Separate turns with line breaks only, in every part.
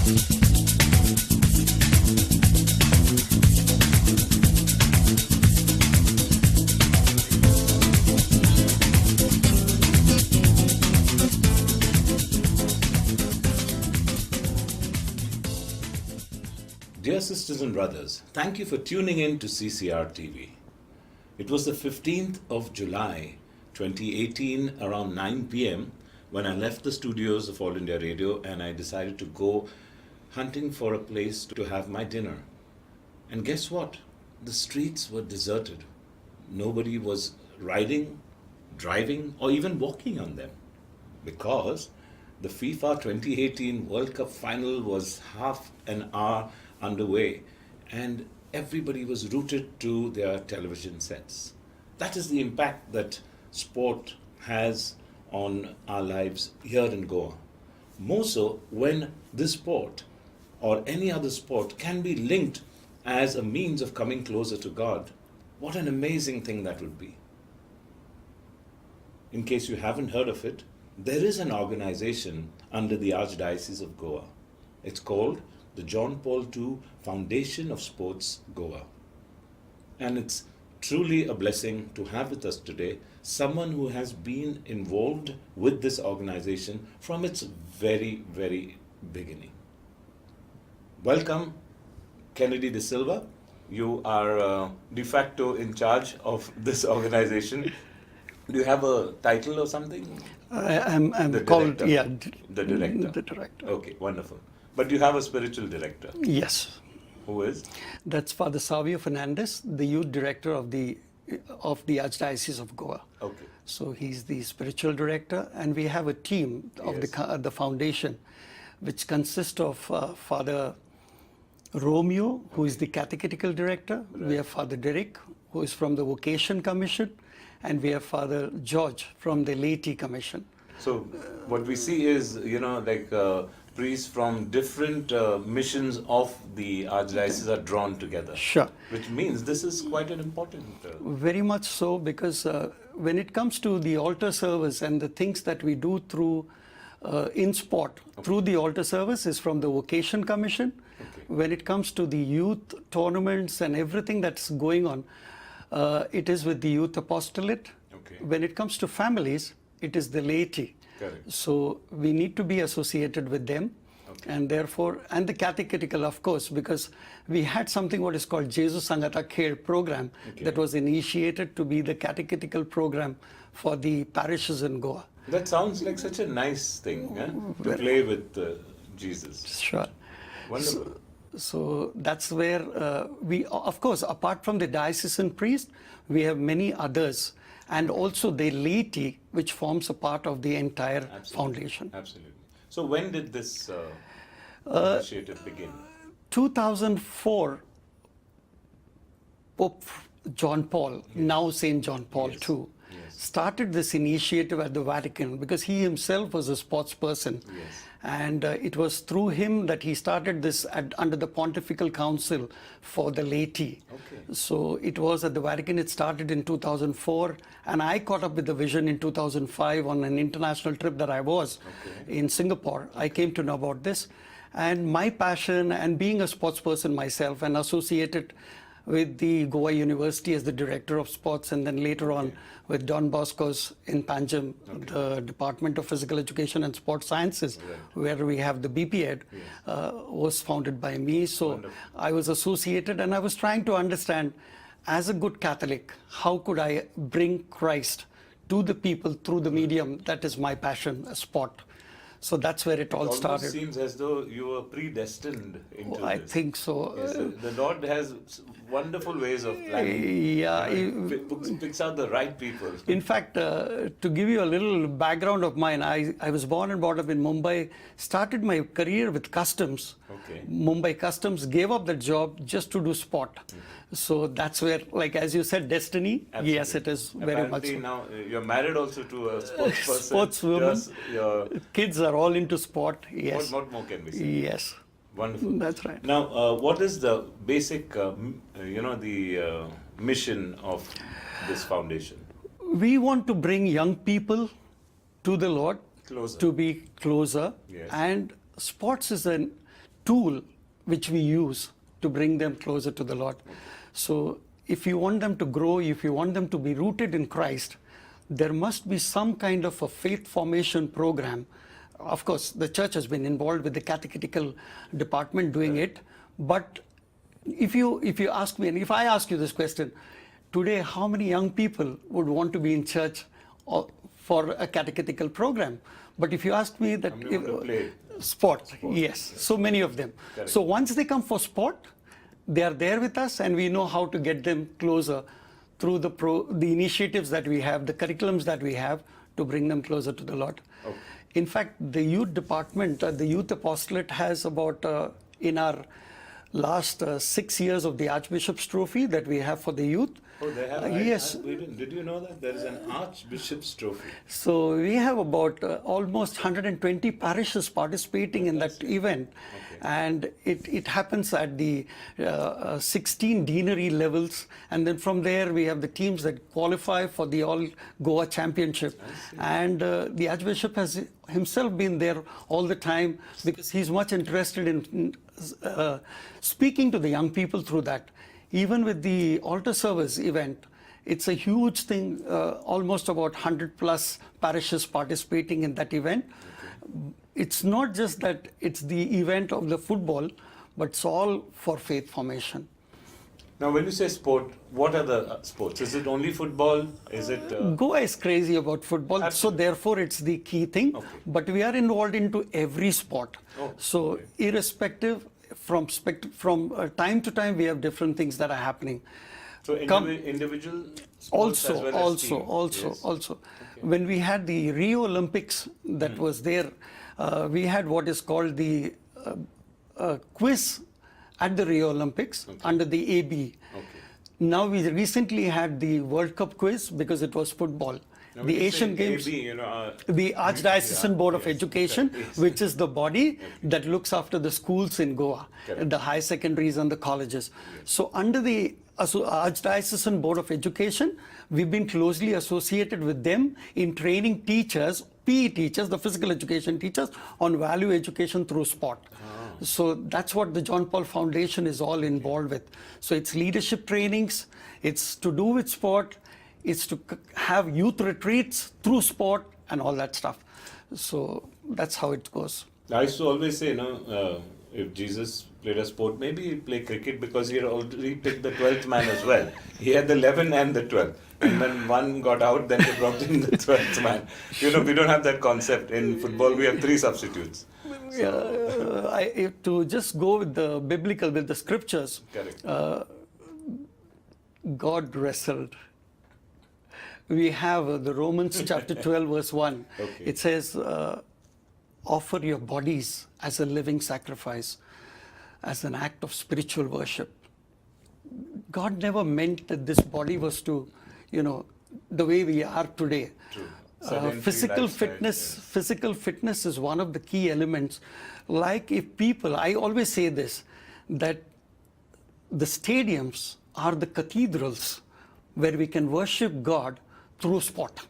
Dear sisters and brothers, thank you for tuning in to CCR TV. It was the 15th of July 2018 around 9 p.m. when I left the studios of All India Radio and I decided to go hunting for a place to have my dinner. And guess what? The streets were deserted. Nobody was riding, driving, or even walking on them because the FIFA 2018 World Cup final was half an hour underway and everybody was rooted to their television sets. That is the impact that sport has on our lives here in Goa. More so when this sport or any other sport can be linked as a means of coming closer to God. What an amazing thing that would be. In case you haven't heard of it, there is an organization under the Archdiocese of Goa. It's called the John Paul II Foundation of Sports, Goa. And it's truly a blessing to have with us today someone who has been involved with this organization from its very, very beginning. Welcome, Kennedy De Silva. You are de facto in charge of this organization. Do you have a title or something?
I'm
The
called,
director.
yeah.
The director.
The director.
Okay, wonderful. But you have a spiritual director.
Yes.
Who is?
That's Father Savio Fernandez, the youth director of the Archdiocese of Goa.
Okay.
So he's the spiritual director, and we have a team of the foundation, which consists of Father Romeo, who is the catechetical director.
Right.
We have Father Derek, who is from the Vocation Commission, and we have Father George from the Laity Commission.
So what we see is, priests from different missions of the Archdiocese are drawn together.
Sure.
Which means this is quite an important...
Very much so, because when it comes to the altar service and the things that we do through in sport, through the altar service is from the Vocation Commission.
Okay.
When it comes to the youth tournaments and everything that's going on, it is with the youth apostolate.
Okay.
When it comes to families, it is the laity.
Correct.
So we need to be associated with them.
Okay.
And therefore, and the catechetical, of course, because we had something what is called Jesus Sangata Care program that was initiated to be the catechetical program for the parishes in Goa.
That sounds like such a nice thing, to play with Jesus.
Sure.
Wonderful.
So that's where we, of course, apart from the diocesan priest, we have many others, and also the laity, which forms a part of the entire foundation.
Absolutely. So when did this initiative begin?
2004, Pope John Paul, now Saint John Paul II, started this initiative at the Vatican because he himself was a sports person.
Yes.
And it was through him that he started this under the Pontifical Council for the laity.
Okay.
So it was at the Vatican. It started in 2004, and I caught up with the vision in 2005 on an international trip that I was in Singapore. I came to know about this, and my passion and being a sports person myself and associated with the Goa University as the director of sports, and then later on with Don Bosco's in Panjim, the Department of Physical Education and Sports Sciences, where we have the BPEd, was founded by me. So I was associated, and I was trying to understand, as a good Catholic, how could I bring Christ to the people through the medium that is my passion, sport. So that's where it all started.
It seems as though you were predestined into
I
this.
think so.
Yes, the Lord has wonderful ways of planning.
Yeah.
Picks out the right people.
In fact, to give you a little background of mine, I was born and brought up in Mumbai, started my career with customs.
Okay.
Mumbai Customs, gave up that job just to do sport. So that's where, like as you said, destiny.
Absolutely.
Yes, it is very much so.
Now you're married also to a sports person.
Sportswoman.
Your
Kids are all into sport. Yes.
What more can we say?
Yes.
Wonderful.
That's right.
Now, what is the basic, the mission of this foundation?
We want to bring young people to the Lord,
Closer.
to be closer.
Yes.
And sports is tool which we use to bring them closer to the Lord. So if you want them to grow, if you want them to be rooted in Christ, there must be some kind of a faith formation program. Of course, the church has been involved with the catechetical department doing it. But if you ask me, and if I ask you this question, today, how many young people would want to be in church for a catechetical program? But if you ask me that sport, yes, so many of them.
Correct.
So once they come for sport, they are there with us, and we know how to get them closer through the initiatives that we have, the curriculums that we have to bring them closer to the Lord.
Okay.
In fact, the youth department, the youth apostolate has about, in our last 6 years of the Archbishop's Trophy that we have for the youth.
Oh, they have?
Yes.
Did you know that? There is an Archbishop's Trophy.
So we have about almost 120 parishes participating in that event.
Okay.
And it happens at the 16 deanery levels. And then from there, we have the teams that qualify for the All Goa Championship. And the Archbishop has himself been there all the time because he's much interested in speaking to the young people through that. Even with the altar service event, it's a huge thing, almost about 100 plus parishes participating in that event. Okay. It's not just that it's the event of the football, but it's all for faith formation.
Now, when you say sport, what are the sports? Is it only football? Is it...
Goa is crazy about football,
Absolutely.
so therefore it's the key thing.
Okay.
But we are involved into every sport.
Oh,
so
okay.
Irrespective, from time to time, we have different things that are happening.
So individual sports as well as team.
Also.
Okay.
When we had the Rio Olympics that was there, we had what is called the quiz at the Rio Olympics under the AB.
Okay.
Now we recently had the World Cup quiz because it was football.
Now,
the Asian Games,
AB,
the Archdiocesan Board of Education,
yes.
which is the body that looks after the schools in Goa,
Correct.
the high secondaries and the colleges. So under the Archdiocesan Board of Education, we've been closely associated with them in training teachers, PE teachers, the physical education teachers, on value education through sport. So that's what the John Paul Foundation is all involved with. So it's leadership trainings, it's to do with sport, it's to have youth retreats through sport and all that stuff. So that's how it goes.
I used to always say, if Jesus played a sport, maybe he'd play cricket because he had already picked the 12th man as well. He had the 11 and the 12th. And when one got out, then they brought in the 12th man. We don't have that concept. In football, we have 3 substitutes.
To just go with the biblical, with the scriptures,
Correct.
God wrestled. We have the Romans chapter 12 verse 1.
Okay.
It says, offer your bodies as a living sacrifice, as an act of spiritual worship. God never meant that this body was to, the way we are today.
True.
Physical fitness is one of the key elements. Like if people, I always say this, that the stadiums are the cathedrals where we can worship God through sport.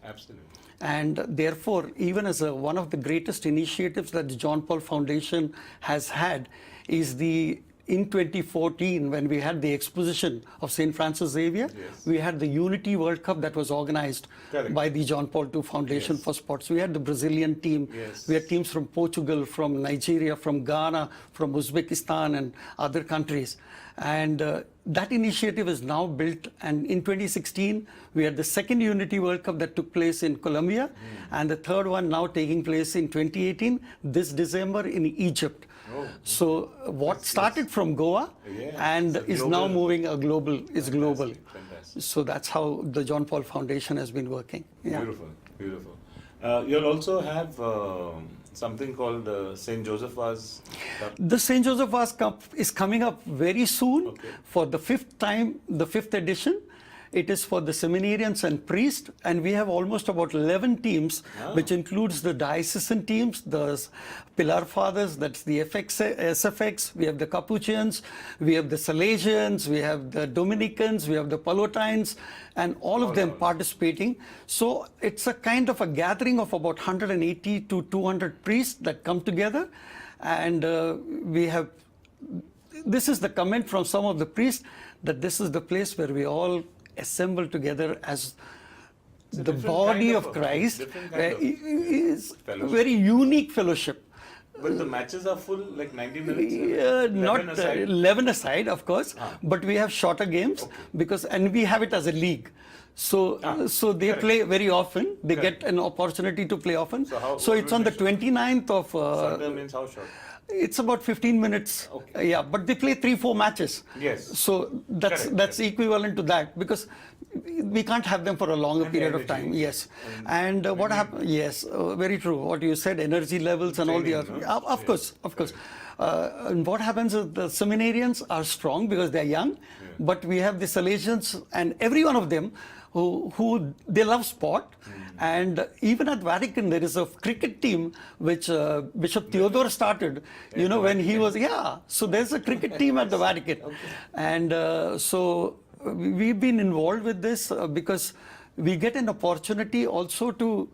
Absolutely.
And therefore, even as one of the greatest initiatives that the John Paul Foundation has had is in 2014, when we had the exposition of St. Francis Xavier,
yes.
we had the Unity World Cup that was organized
Correct.
by the John Paul II Foundation
Yes.
for Sports. We had the Brazilian team.
Yes.
We had teams from Portugal, from Nigeria, from Ghana, from Uzbekistan and other countries. And that initiative is now built. And in 2016, we had the second Unity World Cup that took place in Colombia, and the third one now taking place in 2018, this December in Egypt.
Oh,
so what started from Goa and is now moving global.
Fantastic.
So that's how the John Paul Foundation has been working. Yeah.
Beautiful. You'll also have something called St. Joseph Vase Cup.
The St. Joseph Vase Cup is coming up very soon for the 5th edition. It is for the seminarians and priests, and we have almost about 11 teams, which includes the diocesan teams, the Pillar Fathers, that's the SFX, we have the Capuchins, we have the Salesians, we have the Dominicans, we have the Pallottines, and all of them participating. So it's a kind of a gathering of about 180 to 200 priests that come together, And we have, this is the comment from some of the priests, that this is the place where we all assemble together as the body of Christ. Is very unique fellowship.
But the matches are full, like 90 minutes?
Not
11 aside?
11 aside, of course, but we have shorter games because, and we have it as a league. So, so they play very often. They get an opportunity to play often. So it's on the 29th of.
Sunday means how short?
It's about 15 minutes. Yeah, but they play 3-4 matches.
Yes.
So that's equivalent to that, because we can't have them for a longer period of time. Yes. And what happened? Yes, very true. What you said, energy levels and all the other. Of course, of course. And what happens is the seminarians are strong because they're young, but we have the Salesians, and every one of them who they love sport. And even at Vatican, there is a cricket team which Bishop Theodore started, you know, when he was, so there's a cricket team at the Vatican. And so we've been involved with this because we get an opportunity also to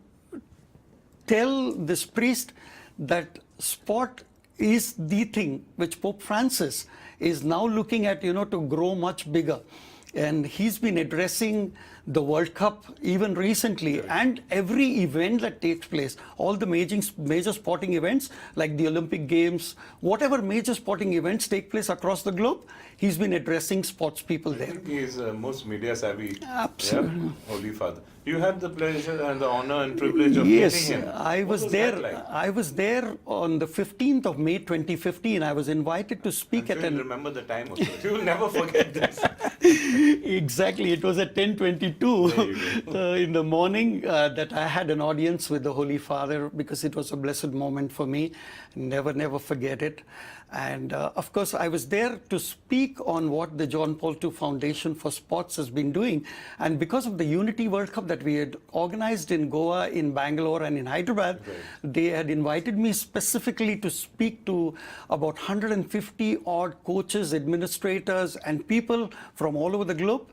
tell this priest that sport is the thing which Pope Francis is now looking at, you know, to grow much bigger. And he's been addressing the World Cup even recently, and every event that takes place, all the major sporting events like the Olympic Games, whatever major sporting events take place across the globe, he's been addressing sports people there.
I think he is most media savvy.
Absolutely.
Yeah? Holy Father. You had the pleasure and the honor and privilege of meeting him.
I was there. Like? I was there on the 15th of May 2015. I was invited to speak
at an... remember the time also. You will never forget this.
Exactly. It was at 10:22 in the morning that I had an audience with the Holy Father, because it was a blessed moment for me. Never forget it. And of course, I was there to speak on what the John Paul II Foundation for Sports has been doing. And because of the Unity World Cup that we had organized in Goa, in Bangalore, and in Hyderabad, they had invited me specifically to speak to about 150 odd coaches, administrators, and people from all over the globe.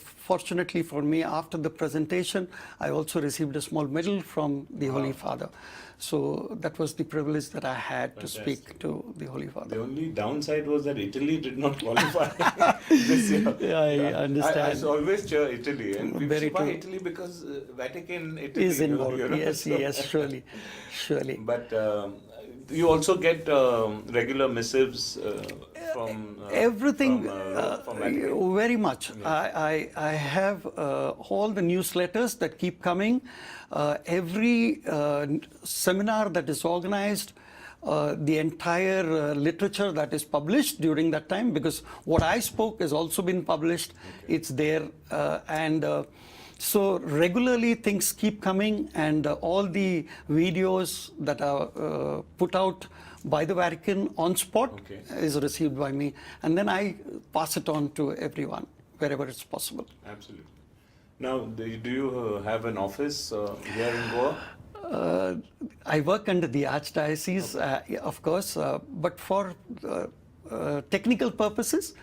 Fortunately for me, after the presentation, I also received a small medal from the Holy Father. So that was the privilege that I had to speak to the Holy Father.
The only downside was that Italy did not qualify this year.
Yeah, I understand.
I always cheer Italy, and we
Very
support
true.
Italy because Vatican, Italy
is involved.
You know,
Yes, yes, surely.
But you also get regular missives from
everything
from Vatican.
very much. Yeah. I have all the newsletters that keep coming. Every seminar that is organized, the entire literature that is published during that time, because what I spoke has also been published. It's there, so regularly things keep coming, and all the videos that are put out by the Vatican on spot is received by me, and then I pass it on to everyone wherever it's possible.
Absolutely. Now, do you have an office here in Goa?
I work under the Archdiocese, of course, but for technical purposes,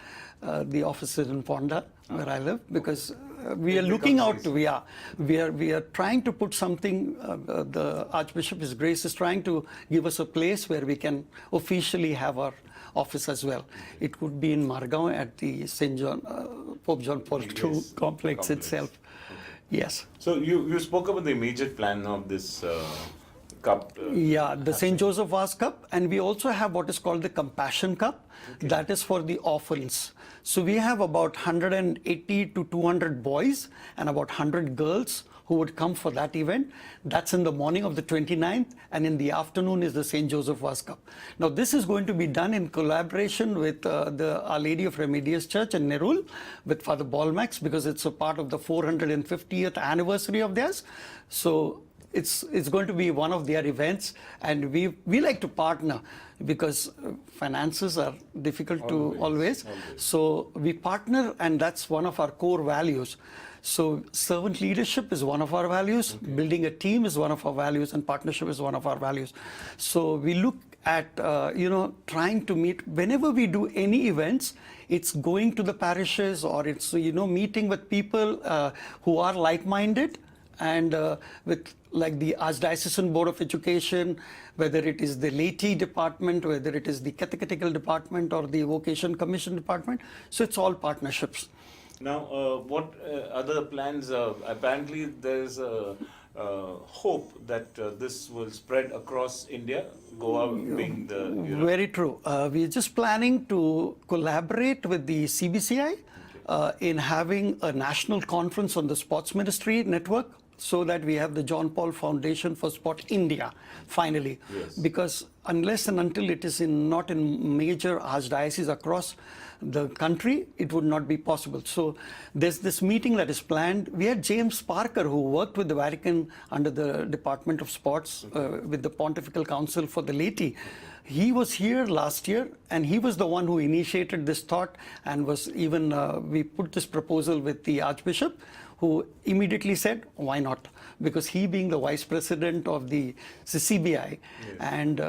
the office is in Ponda, where I live, because we are looking out to, we are trying to put something, the Archbishop, His Grace, is trying to give us a place where we can officially have our office as well. It could be in Margao at the St. John, Pope John Paul II complex itself. Yes.
So you spoke about the immediate plan of this cup.
The St. Joseph Vase Cup, and we also have what is called the Compassion Cup. That is for the orphans. So we have about 180 to 200 boys and about 100 girls who would come for that event. That's in the morning of the 29th, and in the afternoon is the St. Joseph Vase Cup. Now this is going to be done in collaboration with the Our Lady of Remedios Church in Nerul, with Father Balmax, because it's a part of the 450th anniversary of theirs. So it's going to be one of their events, and we like to partner, because finances are difficult to always. So we partner, and that's one of our core values. So servant leadership is one of our values, building a team is one of our values, and partnership is one of our values. So we look at, trying to meet, whenever we do any events, it's going to the parishes, or it's, meeting with people who are like-minded, and with like the Archdiocesan Board of Education, whether it is the laity department, whether it is the catechetical department or the vocation commission department. So it's all partnerships.
Now, what other plans? Apparently, there's a hope that this will spread across India, Goa being the...
Very true. We're just planning to collaborate with the CBCI in having a national conference on the Sports Ministry network, so that we have the John Paul Foundation for Sport India, finally.
Yes.
Because unless and until it is not in major archdioceses across the country, it would not be possible. So there's this meeting that is planned. We had James Parker, who worked with the Vatican under the Department of Sports, with the Pontifical Council for the Laity. He was here last year, and he was the one who initiated this thought, and was even, we put this proposal with the Archbishop, who immediately said, why not? Because he, being the vice president of the CBI, and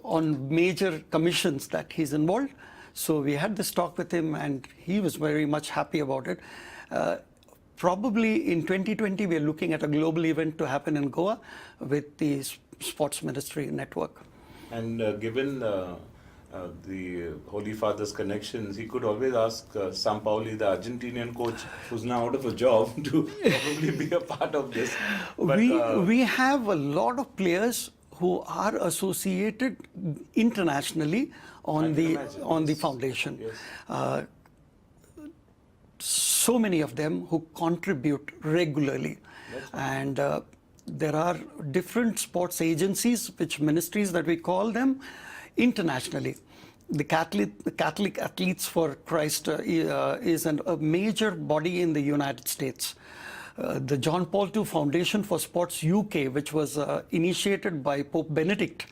on major commissions that he's involved. So we had this talk with him, and he was very much happy about it. Probably in 2020, we're looking at a global event to happen in Goa with the Sports Ministry network.
And given the Holy Father's connections, he could always ask Sampaoli, the Argentinian coach, who's now out of a job, to probably be a part of this. But,
we have a lot of players who are associated internationally on the foundation.
Yes.
So many of them who contribute regularly, and there are different sports agencies, which ministries that we call them, internationally. The Catholic Athletes for Christ is a major body in the United States. The John Paul II Foundation for Sports UK, which was initiated by Pope Benedict,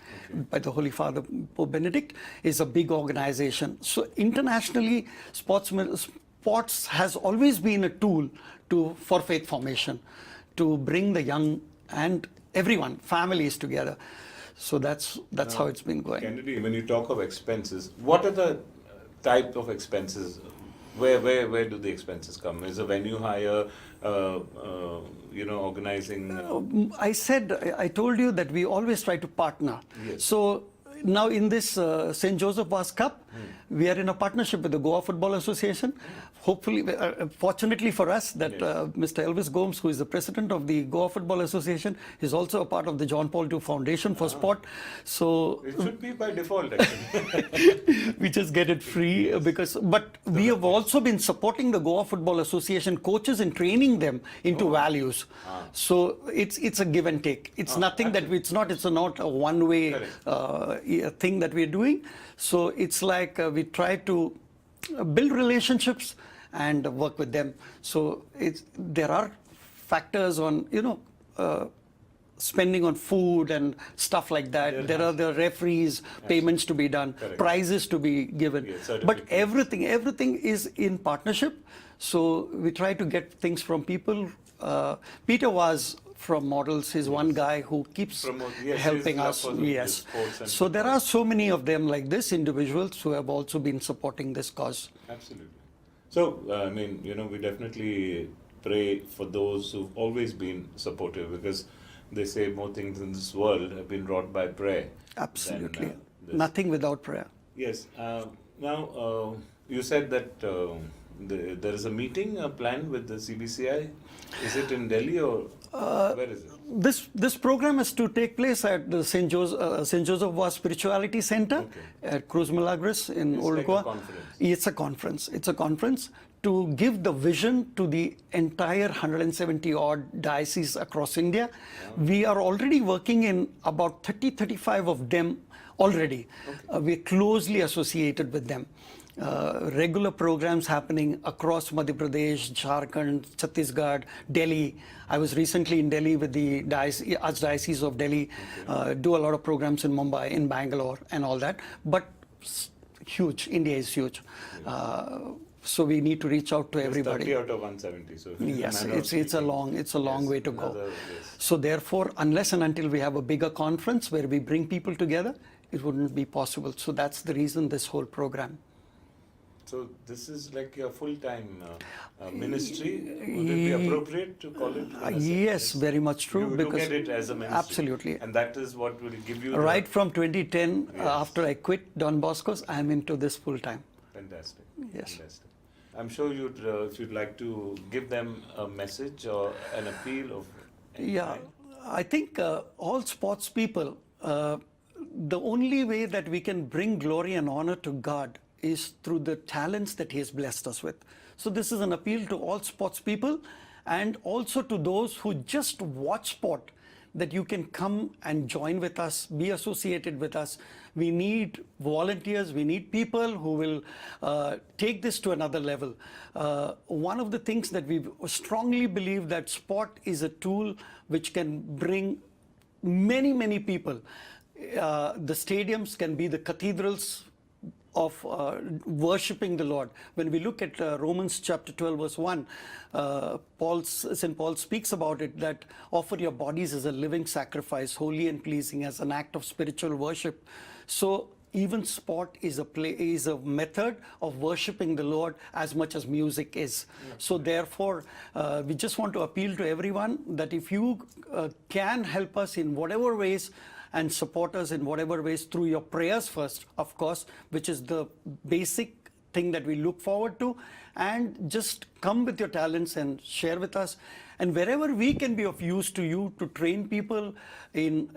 by the Holy Father Pope Benedict, is a big organization. So internationally, sports has always been a tool for faith formation, to bring the young and everyone, families together. So that's how it's been going.
Kennedy, when you talk of expenses, what are the type of expenses? Where do the expenses come? Is a venue hire, organizing?
I told you that we always try to partner.
Yes.
So now in this St. Joseph Vaz Cup, we are in a partnership with the Goa Football Association. Hopefully, fortunately for us, that Mr. Elvis Gomes, who is the president of the Goa Football Association, is also a part of the John Paul II Foundation for Sport. So
it should be by default, actually.
we just get it free but we have also been supporting the Goa Football Association coaches and training them into values. So it's a give and take. It's nothing that it's not a one-way thing that we're doing. So it's like we try to build relationships and work with them. So there are factors on spending on food and stuff like that. There are the referees, payments to be done, prizes to be given. But everything is in partnership. So we try to get things from people. Peter was from Models, he's one guy who keeps helping us. Yes. So there are so many of them like this, individuals who have also been supporting this cause.
Absolutely. So, we definitely pray for those who've always been supportive, because they say more things in this world have been wrought by prayer.
Absolutely. Nothing without prayer.
Yes. Now, you said that there is a meeting planned with the CBCI. Is it in Delhi or where is it?
This program is to take place at the St. Joseph Vaz Spirituality Center at Cruz Milagres in Old Goa. It's a conference. It's a conference to give the vision to the entire 170 odd dioceses across India. We are already working in about 30-35 of them already. We're closely associated with them. Regular programs happening across Madhya Pradesh, Jharkhand, Chhattisgarh, Delhi. I was recently in Delhi with the Archdiocese of Delhi, do a lot of programs in Mumbai, in Bangalore and all that. But huge, India is huge. So we need to reach out to everybody.
30 out of 170. So
yes, it's a long way to go. So therefore, unless and until we have a bigger conference where we bring people together, it wouldn't be possible. So that's the reason this whole program.
So this is like your full-time ministry. Would it be appropriate to call it?
Yes, very much true.
You look at it as a ministry.
Absolutely.
And that is what will give you
Right from 2010,
Yes.
after I quit Don Bosco's, I'm into this full time.
Fantastic.
Yes.
Fantastic. I'm sure if you'd like to give them a message or an appeal of any
Yeah,
kind.
I think all sports people, the only way that we can bring glory and honor to God is through the talents that He has blessed us with. So this is an appeal to all sports people and also to those who just watch sport, that you can come and join with us, be associated with us. We need volunteers, we need people who will take this to another level. One of the things that we strongly believe, that sport is a tool which can bring many, many people. The stadiums can be the cathedrals of worshipping the Lord. When we look at Romans chapter 12 verse 1, St. Paul speaks about it, that offer your bodies as a living sacrifice, holy and pleasing, as an act of spiritual worship. So even sport is a method of worshipping the Lord as much as music is. So therefore, we just want to appeal to everyone that if you can help us in whatever ways, and support us in whatever ways, through your prayers first, of course, which is the basic thing that we look forward to, and just come with your talents and share with us. And wherever we can be of use to you, to train people in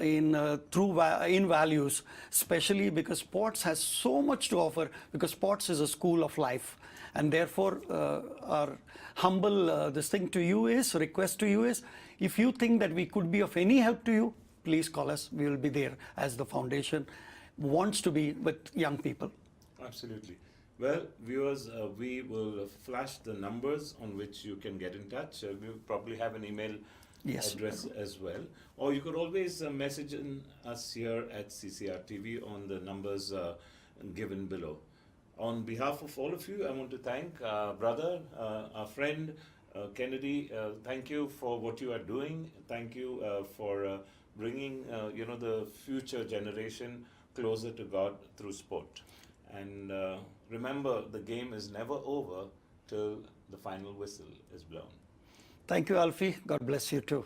values, especially because sports has so much to offer, because sports is a school of life. And therefore, our humble request to you is, if you think that we could be of any help to you, please call us. We will be there, as the foundation wants to be with young people.
Absolutely. Well, viewers, we will flash the numbers on which you can get in touch. We probably have an email address as well. Or you could always message us here at CCR TV on the numbers given below. On behalf of all of you, I want to thank our brother, our friend, Kennedy. Thank you for what you are doing. Thank you for bringing the future generation closer to God through sport. And remember, the game is never over till the final whistle is blown.
Thank you, Alfie. God bless you too.